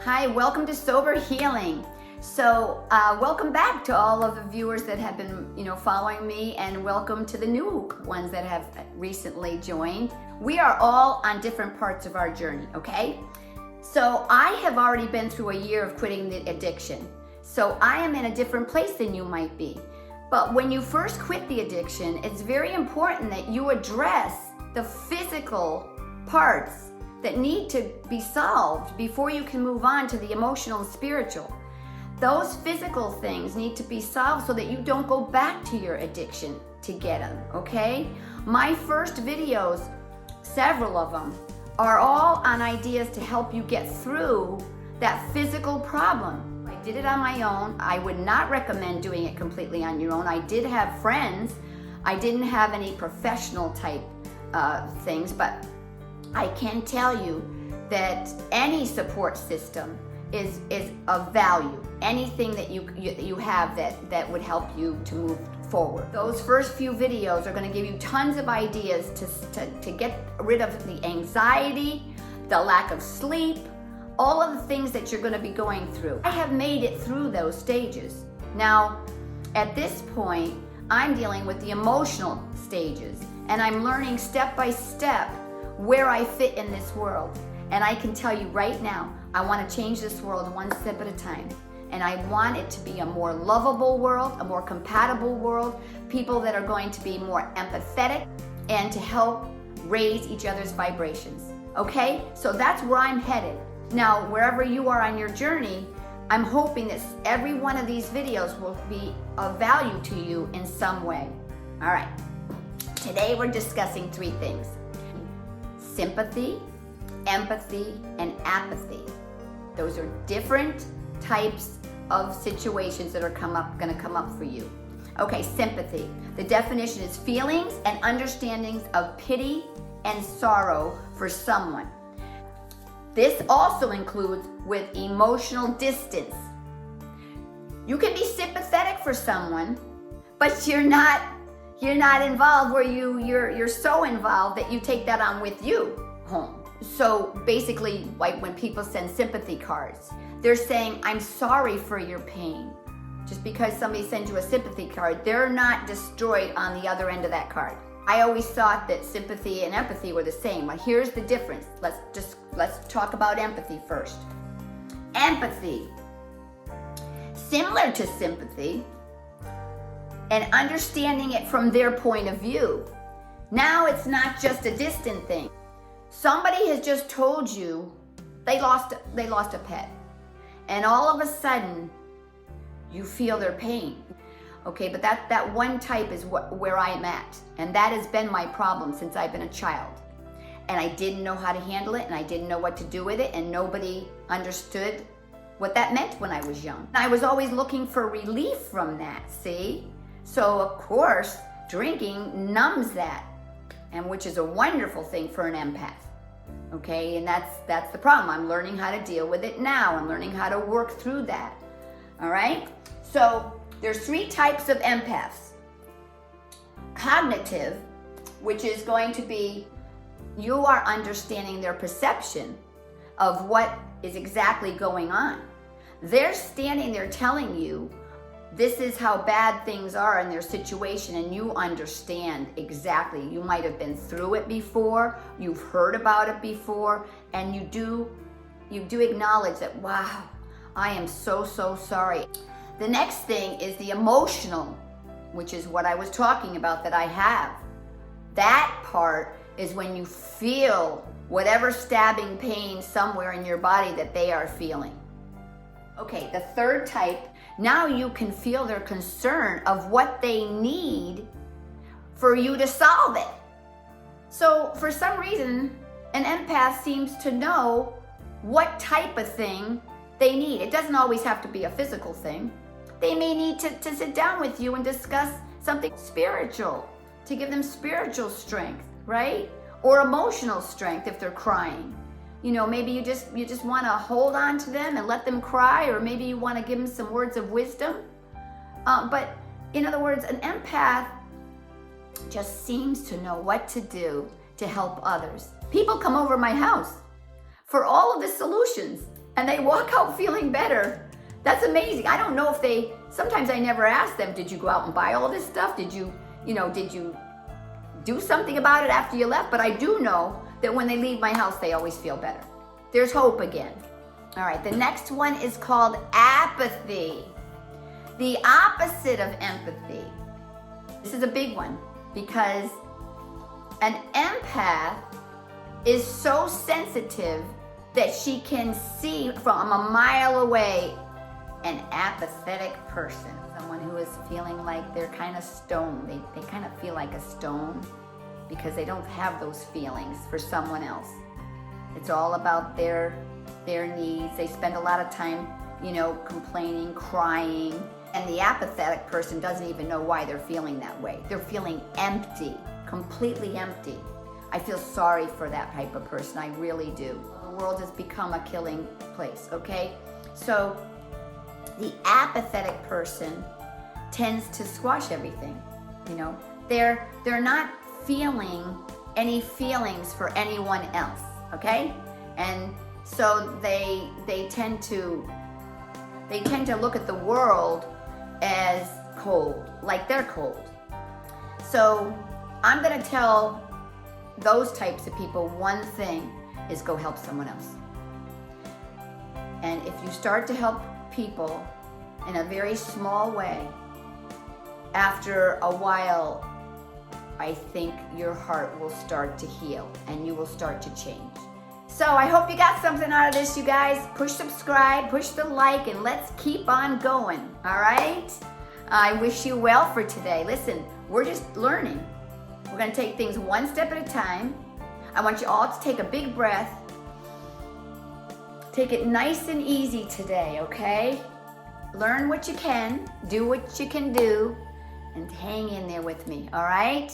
Hi, welcome to Sober Healing. So, welcome back to all of the viewers that have been, following me, and welcome to the new ones that have recently joined. We are all on different parts of our journey, okay? So, I have already been through a year of quitting the addiction. So, I am in a different place than you might be. But when you first quit the addiction, it's very important that you address the physical parts that need to be solved before you can move on to the emotional and spiritual. Those physical things need to be solved so that you don't go back to your addiction to get them, okay? My first videos, several of them, are all on ideas to help you get through that physical problem. I did it on my own. I would not recommend doing it completely on your own. I did have friends. I didn't have any professional type things, but I can tell you that any support system is of value. Anything that you have that would help you to move forward. Those first few videos are going to give you tons of ideas to get rid of the anxiety, the lack of sleep, all of the things that you're going to be going through. I have made it through those stages. Now, at this point, I'm dealing with the emotional stages, and I'm learning step by step where I fit in this world. And I can tell you right now, I want to change this world one step at a time. And I want it to be a more lovable world, a more compatible world, people that are going to be more empathetic and to help raise each other's vibrations. Okay? So that's where I'm headed. Now, wherever you are on your journey, I'm hoping that every one of these videos will be of value to you in some way. All right. Today we're discussing three things: sympathy, empathy, and apathy. Those are different types of situations that are going to come up for you. Okay, sympathy. The definition is feelings and understandings of pity and sorrow for someone. This also includes with emotional distance. You can be sympathetic for someone, but you're not involved where you're so involved that you take that on with you home. So basically, like when people send sympathy cards, they're saying, I'm sorry for your pain. Just because somebody sends you a sympathy card, they're not destroyed on the other end of that card. I always thought that sympathy and empathy were the same. Well, here's the difference. Let's talk about empathy first. Empathy, similar to sympathy, and understanding it from their point of view. Now it's not just a distant thing. Somebody has just told you they lost a pet, and all of a sudden you feel their pain. Okay, but that one type is where I'm at, and that has been my problem since I've been a child. And I didn't know how to handle it, and I didn't know what to do with it, and nobody understood what that meant when I was young. I was always looking for relief from that, see? So of course, drinking numbs that, and which is a wonderful thing for an empath. Okay, and that's the problem. I'm learning how to deal with it now. I'm learning how to work through that. All right? So there's three types of empaths. Cognitive, which is going to be you are understanding their perception of what is exactly going on. They're standing there telling you this is how bad things are in their situation, and you understand exactly. You might have been through it before, you've heard about it before, and you do acknowledge that, wow, I am so sorry. The next thing is the emotional, which is what I was talking about that I have. That part is when you feel whatever stabbing pain somewhere in your body that they are feeling. Okay, the third type, now you can feel their concern of what they need for you to solve it. So for some reason, an empath seems to know what type of thing they need. It doesn't always have to be a physical thing. They may need to sit down with you and discuss something spiritual, to give them spiritual strength, right? Or emotional strength if they're crying. Maybe you just want to hold on to them and let them cry, or maybe you want to give them some words of wisdom. But in other words, an empath just seems to know what to do to help others. People come over my house for all of the solutions, and they walk out feeling better. That's amazing. I don't know if sometimes I never ask them, did you go out and buy all this stuff? Did you do something about it after you left? But I do know that when they leave my house, they always feel better. There's hope again. All right, the next one is called apathy. The opposite of empathy. This is a big one because an empath is so sensitive that she can see from a mile away an apathetic person, someone who is feeling like they're kind of stone. They kind of feel like a stone because they don't have those feelings for someone else. It's all about their needs. They spend a lot of time, complaining, crying, and the apathetic person doesn't even know why they're feeling that way. They're feeling empty, completely empty. I feel sorry for that type of person. I really do. The world has become a killing place, okay? So the apathetic person tends to squash everything. They're not feeling any feelings for anyone else, okay? And so they tend to look at the world as cold, like they're cold. So I'm going to tell those types of people one thing is go help someone else. And if you start to help people in a very small way, after a while, I think your heart will start to heal and you will start to change. So I hope you got something out of this, you guys. Push subscribe, push the like, and let's keep on going, all right? I wish you well for today. Listen, we're just learning. We're going to take things one step at a time. I want you all to take a big breath. Take it nice and easy today, okay? Learn what you can, do what you can do, and hang in there with me, all right?